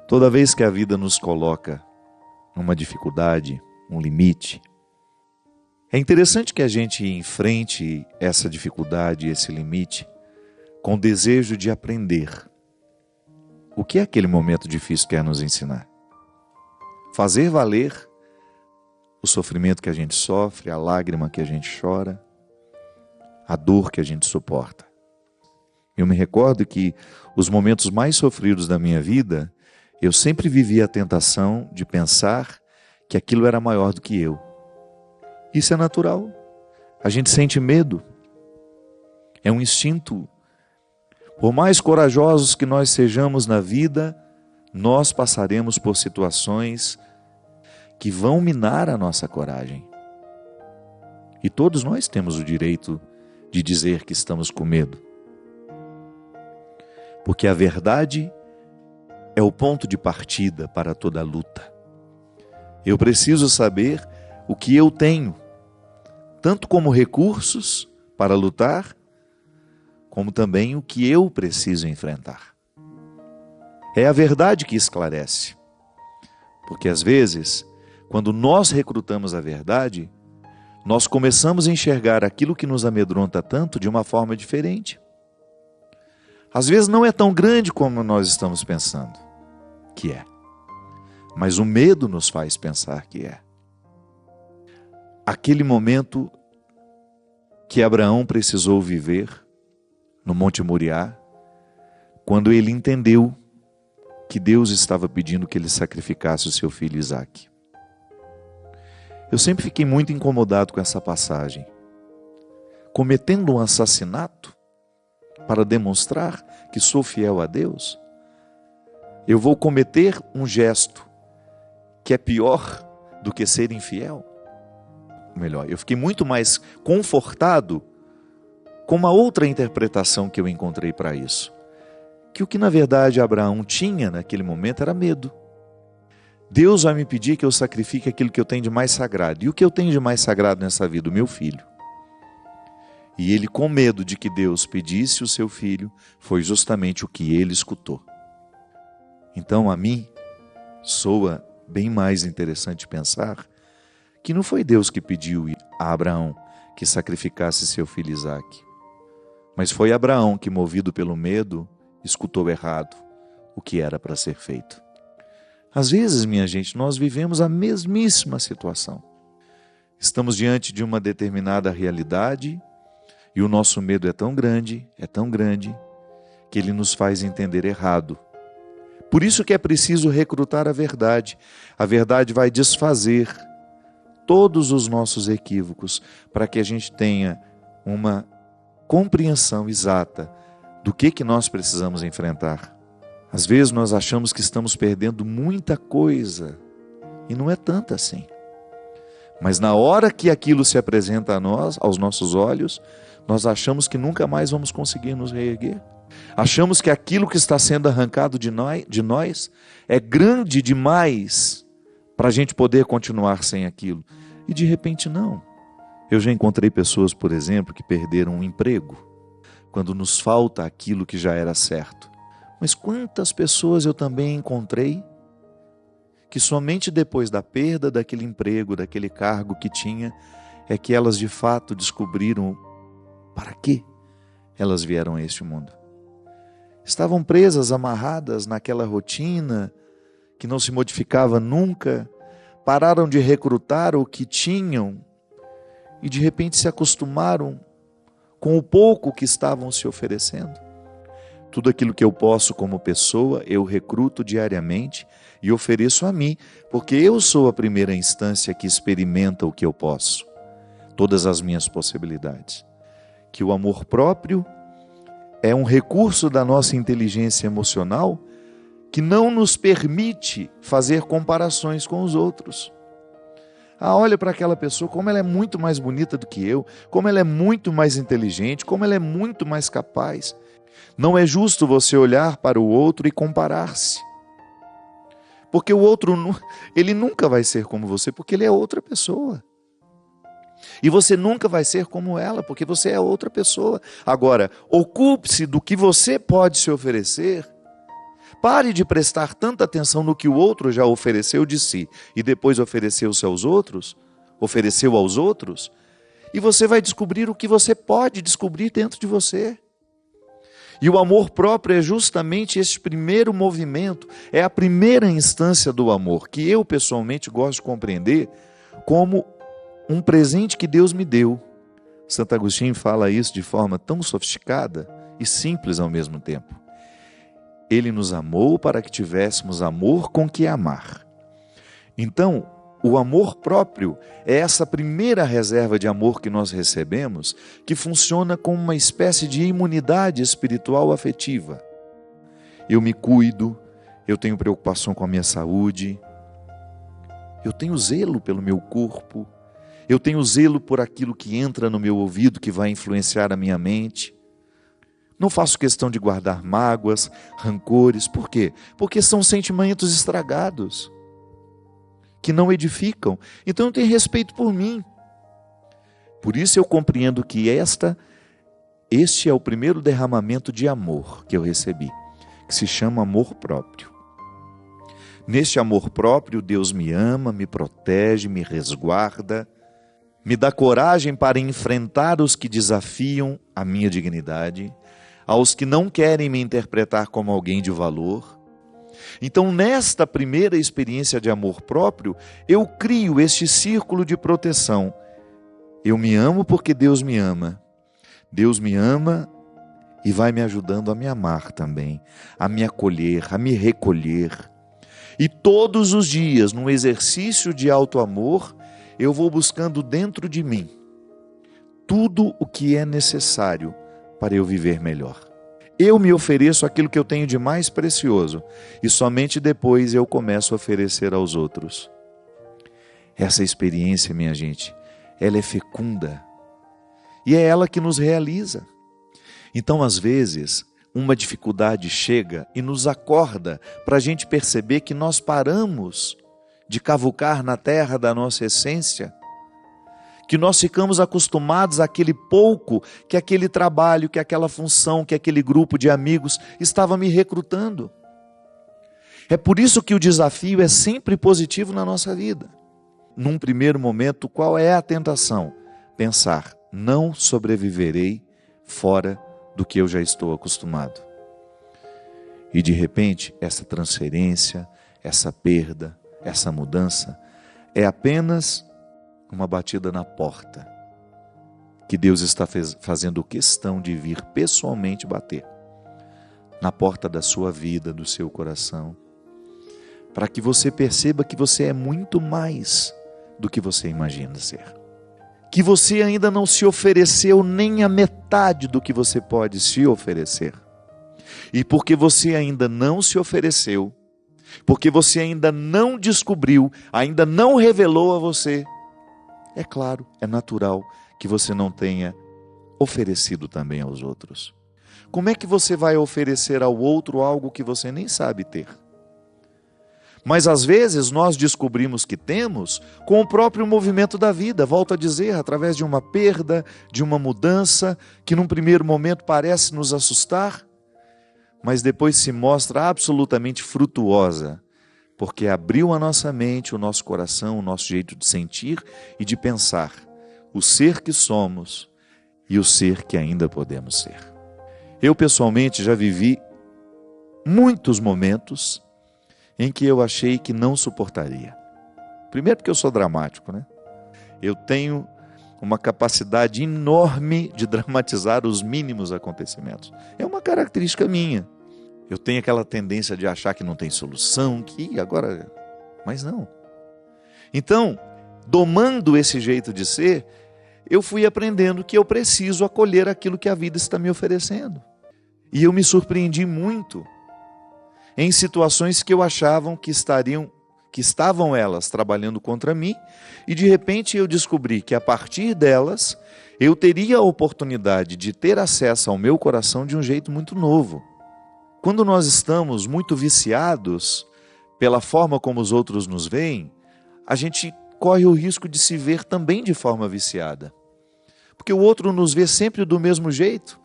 Toda vez que a vida nos coloca numa dificuldade, um limite, é interessante que a gente enfrente essa dificuldade, esse limite, com o desejo de aprender. O que aquele momento difícil quer nos ensinar? Fazer valer o sofrimento que a gente sofre, a lágrima que a gente chora, a dor que a gente suporta. Eu me recordo que os momentos mais sofridos da minha vida, eu sempre vivi a tentação de pensar que aquilo era maior do que eu. Isso é natural. A gente sente medo. É um instinto. Por mais corajosos que nós sejamos na vida, nós passaremos por situações que vão minar a nossa coragem. E todos nós temos o direito de dizer que estamos com medo. Porque a verdade é o ponto de partida para toda luta. Eu preciso saber o que eu tenho, tanto como recursos para lutar, como também o que eu preciso enfrentar. É a verdade que esclarece. Porque às vezes, quando nós recrutamos a verdade, nós começamos a enxergar aquilo que nos amedronta tanto de uma forma diferente. Às vezes não é tão grande como nós estamos pensando que é. Mas o medo nos faz pensar que é. Aquele momento que Abraão precisou viver no Monte Moriá, quando ele entendeu que Deus estava pedindo que ele sacrificasse o seu filho Isaque. Eu sempre fiquei muito incomodado com essa passagem. Cometendo um assassinato para demonstrar que sou fiel a Deus, eu vou cometer um gesto que é pior do que ser infiel? Melhor, eu fiquei muito mais confortado com uma outra interpretação que eu encontrei para isso. Que o que na verdade Abraão tinha naquele momento era medo. Deus vai me pedir que eu sacrifique aquilo que eu tenho de mais sagrado. E o que eu tenho de mais sagrado nessa vida? O meu filho. E ele, com medo de que Deus pedisse o seu filho, foi justamente o que ele escutou. Então, a mim, soa bem mais interessante pensar que não foi Deus que pediu a Abraão que sacrificasse seu filho Isaque, mas foi Abraão que, movido pelo medo, escutou errado o que era para ser feito. Às vezes, minha gente, nós vivemos a mesmíssima situação. Estamos diante de uma determinada realidade e o nosso medo é tão grande, que ele nos faz entender errado. Por isso que é preciso recrutar a verdade. A verdade vai desfazer todos os nossos equívocos para que a gente tenha uma compreensão exata do que nós precisamos enfrentar. Às vezes nós achamos que estamos perdendo muita coisa e não é tanto assim. Mas na hora que aquilo se apresenta a nós, aos nossos olhos, nós achamos que nunca mais vamos conseguir nos reerguer. Achamos que aquilo que está sendo arrancado de nós é grande demais para a gente poder continuar sem aquilo. E de repente não. Eu já encontrei pessoas, por exemplo, que perderam um emprego quando nos falta aquilo que já era certo. Mas quantas pessoas eu também encontrei que somente depois da perda daquele emprego, daquele cargo que tinha, é que elas de fato descobriram para que elas vieram a este mundo. Estavam presas, amarradas naquela rotina que não se modificava nunca, pararam de recrutar o que tinham e de repente se acostumaram com o pouco que estavam se oferecendo. Tudo aquilo que eu posso como pessoa, eu recruto diariamente e ofereço a mim, porque eu sou a primeira instância que experimenta o que eu posso, todas as minhas possibilidades. Que o amor próprio é um recurso da nossa inteligência emocional que não nos permite fazer comparações com os outros. Olha para aquela pessoa, como ela é muito mais bonita do que eu, como ela é muito mais inteligente, como ela é muito mais capaz. Não é justo você olhar para o outro e comparar-se. Porque o outro, ele nunca vai ser como você, porque ele é outra pessoa. E você nunca vai ser como ela, porque você é outra pessoa. Agora, ocupe-se do que você pode se oferecer pare de prestar tanta atenção no que o outro já ofereceu de si e depois ofereceu aos outros, e você vai descobrir o que você pode descobrir dentro de você. E o amor próprio é justamente esse primeiro movimento, é a primeira instância do amor, que eu pessoalmente gosto de compreender como um presente que Deus me deu. Santo Agostinho fala isso de forma tão sofisticada e simples ao mesmo tempo. Ele nos amou para que tivéssemos amor com que amar. Então, o amor próprio é essa primeira reserva de amor que nós recebemos, que funciona como uma espécie de imunidade espiritual afetiva. Eu me cuido, eu tenho preocupação com a minha saúde, eu tenho zelo pelo meu corpo, eu tenho zelo por aquilo que entra no meu ouvido, que vai influenciar a minha mente. Não faço questão de guardar mágoas, rancores. Por quê? Porque são sentimentos estragados, que não edificam. Então eu tenho respeito por mim. Por isso eu compreendo que este é o primeiro derramamento de amor que eu recebi, que se chama amor próprio. Neste amor próprio, Deus me ama, me protege, me resguarda, me dá coragem para enfrentar os que desafiam a minha dignidade, aos que não querem me interpretar como alguém de valor. Então, nesta primeira experiência de amor próprio, eu crio este círculo de proteção. Eu me amo porque Deus me ama. Deus me ama e vai me ajudando a me amar também, a me acolher, a me recolher. E todos os dias, num exercício de auto-amor, eu vou buscando dentro de mim tudo o que é necessário para eu viver melhor. Eu me ofereço aquilo que eu tenho de mais precioso e somente depois eu começo a oferecer aos outros. Essa experiência, minha gente, ela é fecunda e é ela que nos realiza. Então, às vezes, uma dificuldade chega e nos acorda para a gente perceber que nós paramos de cavucar na terra da nossa essência, que nós ficamos acostumados àquele pouco que aquele trabalho, que aquela função, que aquele grupo de amigos estava me recrutando. É por isso que o desafio é sempre positivo na nossa vida. Num primeiro momento, qual é a tentação? Pensar, não sobreviverei fora do que eu já estou acostumado. E de repente, essa transferência, essa perda, essa mudança é apenas uma batida na porta que Deus está fazendo questão de vir pessoalmente bater na porta da sua vida, do seu coração, para que você perceba que você é muito mais do que você imagina ser, que você ainda não se ofereceu nem a metade do que você pode se oferecer, e porque você ainda não se ofereceu, porque você ainda não descobriu, ainda não revelou a você, é claro, é natural que você não tenha oferecido também aos outros. Como é que você vai oferecer ao outro algo que você nem sabe ter? Mas às vezes nós descobrimos que temos com o próprio movimento da vida, volto a dizer, através de uma perda, de uma mudança, que num primeiro momento parece nos assustar, mas depois se mostra absolutamente frutuosa, porque abriu a nossa mente, o nosso coração, o nosso jeito de sentir e de pensar, o ser que somos e o ser que ainda podemos ser. Eu pessoalmente já vivi muitos momentos em que eu achei que não suportaria. Primeiro porque eu sou dramático, né? Eu tenho uma capacidade enorme de dramatizar os mínimos acontecimentos. É uma característica minha. Eu tenho aquela tendência de achar que não tem solução, que agora... Mas não. Então, domando esse jeito de ser, eu fui aprendendo que eu preciso acolher aquilo que a vida está me oferecendo. E eu me surpreendi muito em situações que eu achava que estavam elas trabalhando contra mim, e de repente eu descobri que a partir delas, eu teria a oportunidade de ter acesso ao meu coração de um jeito muito novo. Quando nós estamos muito viciados pela forma como os outros nos veem, a gente corre o risco de se ver também de forma viciada. Porque o outro nos vê sempre do mesmo jeito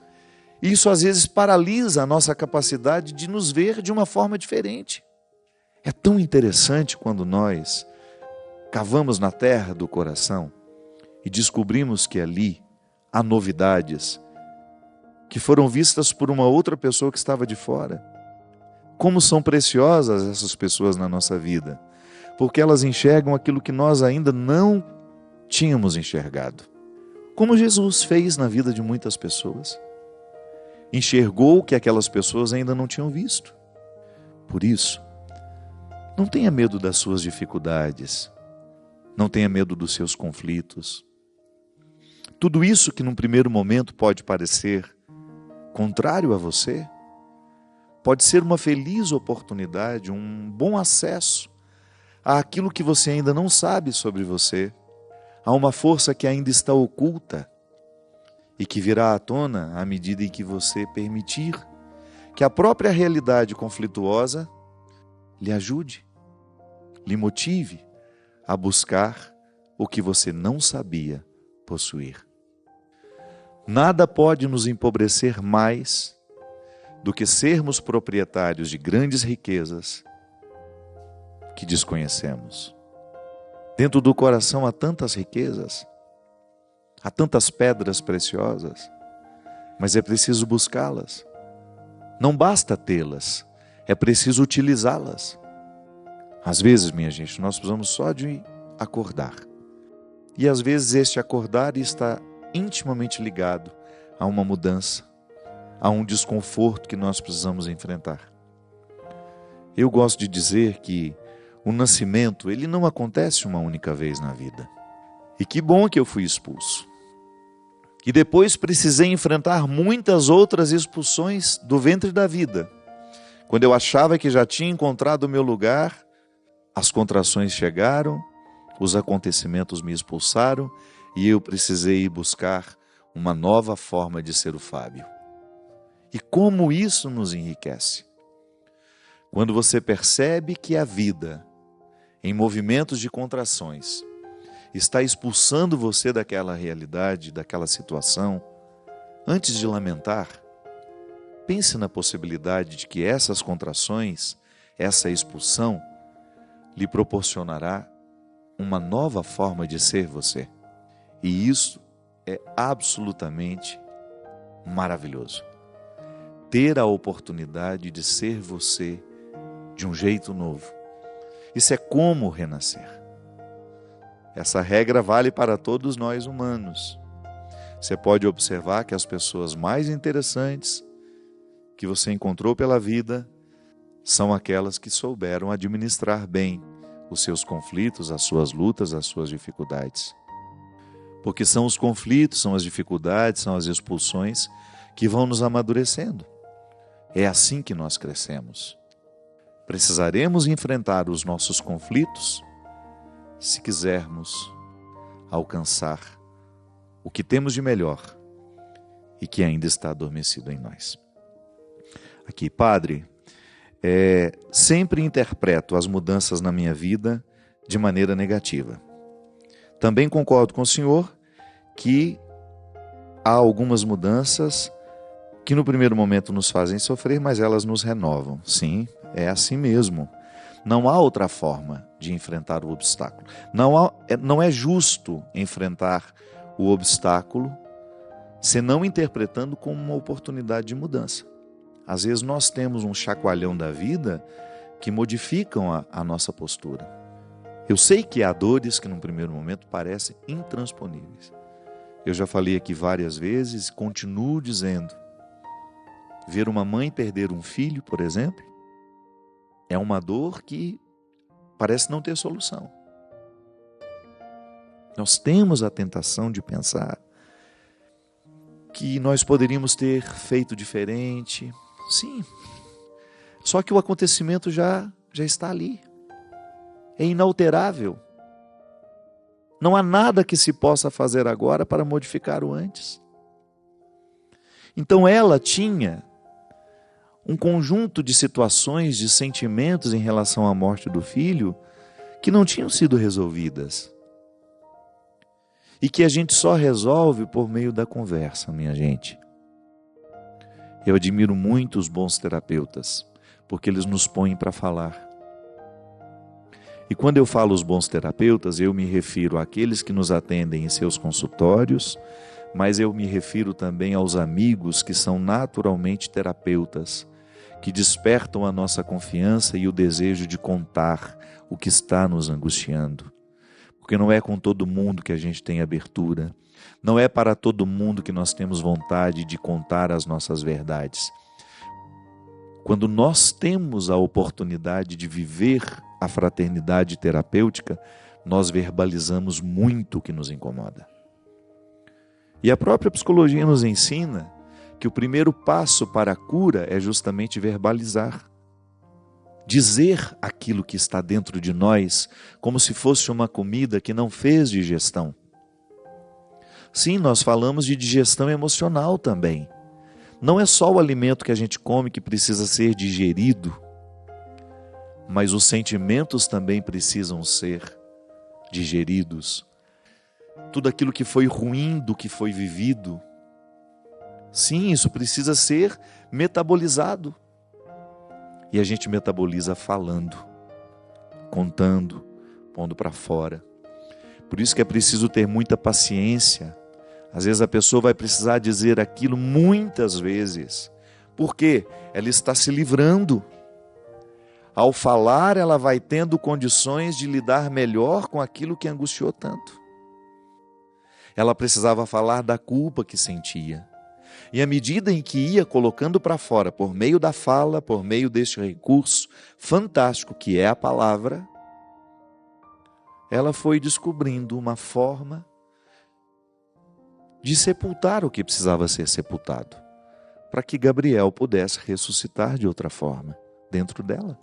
Isso às vezes paralisa a nossa capacidade de nos ver de uma forma diferente. É tão interessante quando nós cavamos na terra do coração e descobrimos que ali há novidades que foram vistas por uma outra pessoa que estava de fora. Como são preciosas essas pessoas na nossa vida, porque elas enxergam aquilo que nós ainda não tínhamos enxergado. Como Jesus fez na vida de muitas pessoas. Enxergou o que aquelas pessoas ainda não tinham visto. Por isso, não tenha medo das suas dificuldades, não tenha medo dos seus conflitos. Tudo isso que num primeiro momento pode parecer contrário a você, pode ser uma feliz oportunidade, um bom acesso àquilo que você ainda não sabe sobre você, a uma força que ainda está oculta e que virá à tona à medida em que você permitir que a própria realidade conflituosa lhe ajude, lhe motive a buscar o que você não sabia possuir. Nada pode nos empobrecer mais do que sermos proprietários de grandes riquezas que desconhecemos. Dentro do coração há tantas riquezas, há tantas pedras preciosas, mas é preciso buscá-las. Não basta tê-las, é preciso utilizá-las. Às vezes, minha gente, nós precisamos só de acordar. E às vezes este acordar está intimamente ligado a uma mudança, a um desconforto que nós precisamos enfrentar. Eu gosto de dizer que o nascimento, ele não acontece uma única vez na vida. E que bom que eu fui expulso. E depois precisei enfrentar muitas outras expulsões do ventre da vida. Quando eu achava que já tinha encontrado o meu lugar, as contrações chegaram, os acontecimentos me expulsaram e eu precisei ir buscar uma nova forma de ser o Fábio. E como isso nos enriquece? Quando você percebe que a vida, em movimentos de contrações, está expulsando você daquela realidade, daquela situação, antes de lamentar, pense na possibilidade de que essas contrações, essa expulsão, lhe proporcionará uma nova forma de ser você. E isso é absolutamente maravilhoso. Ter a oportunidade de ser você de um jeito novo. Isso é como renascer. Essa regra vale para todos nós humanos. Você pode observar que as pessoas mais interessantes que você encontrou pela vida são aquelas que souberam administrar bem os seus conflitos, as suas lutas, as suas dificuldades. Porque são os conflitos, são as dificuldades, são as expulsões que vão nos amadurecendo. É assim que nós crescemos. Precisaremos enfrentar os nossos conflitos se quisermos alcançar o que temos de melhor e que ainda está adormecido em nós. Aqui, Padre, sempre interpreto as mudanças na minha vida de maneira negativa. Também concordo com o senhor que há algumas mudanças que no primeiro momento nos fazem sofrer, mas elas nos renovam. Sim, é assim mesmo. Não há outra forma de enfrentar o obstáculo. Não é justo enfrentar o obstáculo senão interpretando como uma oportunidade de mudança. Às vezes nós temos um chacoalhão da vida que modificam a nossa postura. Eu sei que há dores que num primeiro momento parecem intransponíveis. Eu já falei aqui várias vezes e continuo dizendo. Ver uma mãe perder um filho, por exemplo, é uma dor que parece não ter solução. Nós temos a tentação de pensar que nós poderíamos ter feito diferente. Sim, só que o acontecimento já está ali. É inalterável. Não há nada que se possa fazer agora para modificar o antes. Então ela tinha um conjunto de situações, de sentimentos em relação à morte do filho que não tinham sido resolvidas. E que a gente só resolve por meio da conversa, minha gente. Eu admiro muito os bons terapeutas, porque eles nos põem para falar. E quando eu falo os bons terapeutas, eu me refiro àqueles que nos atendem em seus consultórios, mas eu me refiro também aos amigos que são naturalmente terapeutas, que despertam a nossa confiança e o desejo de contar o que está nos angustiando. Porque não é com todo mundo que a gente tem abertura, não é para todo mundo que nós temos vontade de contar as nossas verdades. Quando nós temos a oportunidade de viver a fraternidade terapêutica, nós verbalizamos muito o que nos incomoda. E a própria psicologia nos ensina que o primeiro passo para a cura é justamente verbalizar. Dizer aquilo que está dentro de nós, como se fosse uma comida que não fez digestão. Sim, nós falamos de digestão emocional também. Não é só o alimento que a gente come que precisa ser digerido, mas os sentimentos também precisam ser digeridos. Tudo aquilo que foi ruim do que foi vivido, sim, isso precisa ser metabolizado. E a gente metaboliza falando, contando, pondo para fora. Por isso que é preciso ter muita paciência. Às vezes a pessoa vai precisar dizer aquilo muitas vezes. Por quê? Ela está se livrando. Ao falar, ela vai tendo condições de lidar melhor com aquilo que angustiou tanto. Ela precisava falar da culpa que sentia. E à medida em que ia colocando para fora, por meio da fala, por meio deste recurso fantástico que é a palavra, ela foi descobrindo uma forma de sepultar o que precisava ser sepultado, para que Gabriel pudesse ressuscitar de outra forma dentro dela.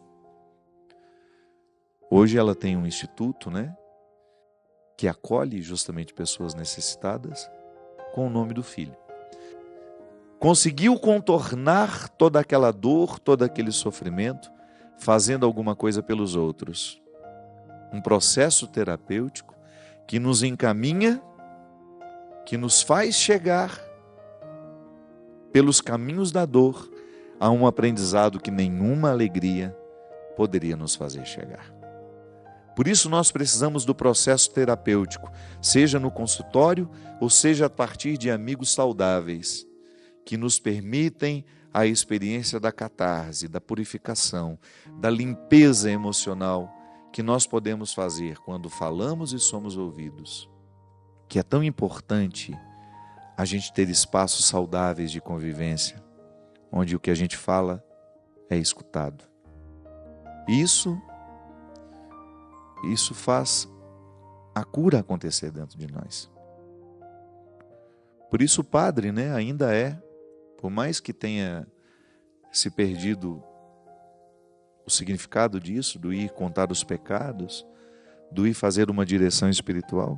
Hoje ela tem um instituto, que acolhe justamente pessoas necessitadas com o nome do filho. Conseguiu contornar toda aquela dor, todo aquele sofrimento, fazendo alguma coisa pelos outros. Um processo terapêutico que nos encaminha, que nos faz chegar pelos caminhos da dor a um aprendizado que nenhuma alegria poderia nos fazer chegar. Por isso nós precisamos do processo terapêutico, seja no consultório ou seja a partir de amigos saudáveis, que nos permitem a experiência da catarse, da purificação, da limpeza emocional que nós podemos fazer quando falamos e somos ouvidos. Que é tão importante a gente ter espaços saudáveis de convivência, onde o que a gente fala é escutado. Isso faz a cura acontecer dentro de nós. Por isso o padre, ainda é, por mais que tenha se perdido o significado disso, do ir contar os pecados, do ir fazer uma direção espiritual,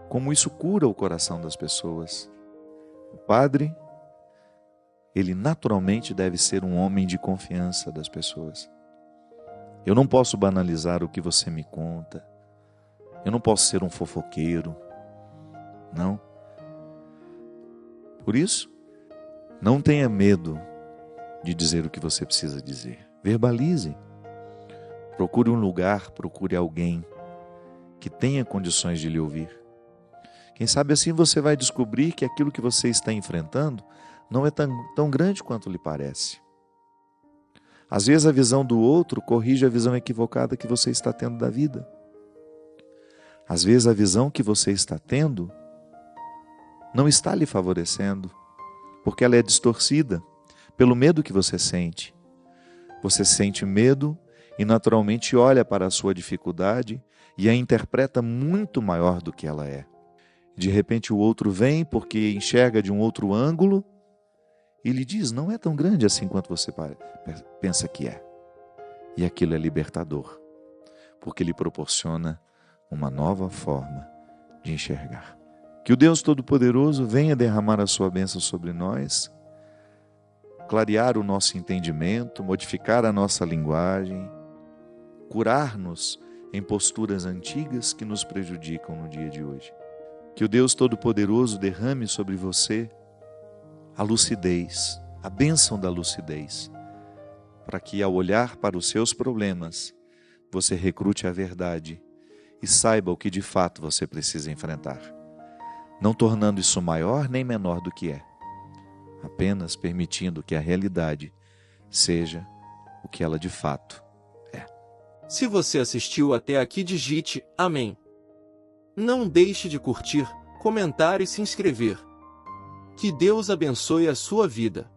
como isso cura o coração das pessoas. O padre, ele naturalmente deve ser um homem de confiança das pessoas. Eu não posso banalizar o que você me conta. Eu não posso ser um fofoqueiro. Não. Por isso, não tenha medo de dizer o que você precisa dizer. Verbalize. Procure um lugar, procure alguém que tenha condições de lhe ouvir. Quem sabe assim você vai descobrir que aquilo que você está enfrentando não é tão grande quanto lhe parece. Às vezes a visão do outro corrige a visão equivocada que você está tendo da vida. Às vezes a visão que você está tendo não está lhe favorecendo, porque ela é distorcida pelo medo que você sente. Você sente medo e naturalmente olha para a sua dificuldade e a interpreta muito maior do que ela é. De repente o outro vem porque enxerga de um outro ângulo e lhe diz, não é tão grande assim quanto você pensa que é. E aquilo é libertador, porque lhe proporciona uma nova forma de enxergar. Que o Deus Todo-Poderoso venha derramar a sua bênção sobre nós, clarear o nosso entendimento, modificar a nossa linguagem, curar-nos em posturas antigas que nos prejudicam no dia de hoje. Que o Deus Todo-Poderoso derrame sobre você a lucidez, a bênção da lucidez, para que ao olhar para os seus problemas, você recrute a verdade e saiba o que de fato você precisa enfrentar, não tornando isso maior nem menor do que é, apenas permitindo que a realidade seja o que ela de fato é. Se você assistiu até aqui, digite amém. Não deixe de curtir, comentar e se inscrever. Que Deus abençoe a sua vida.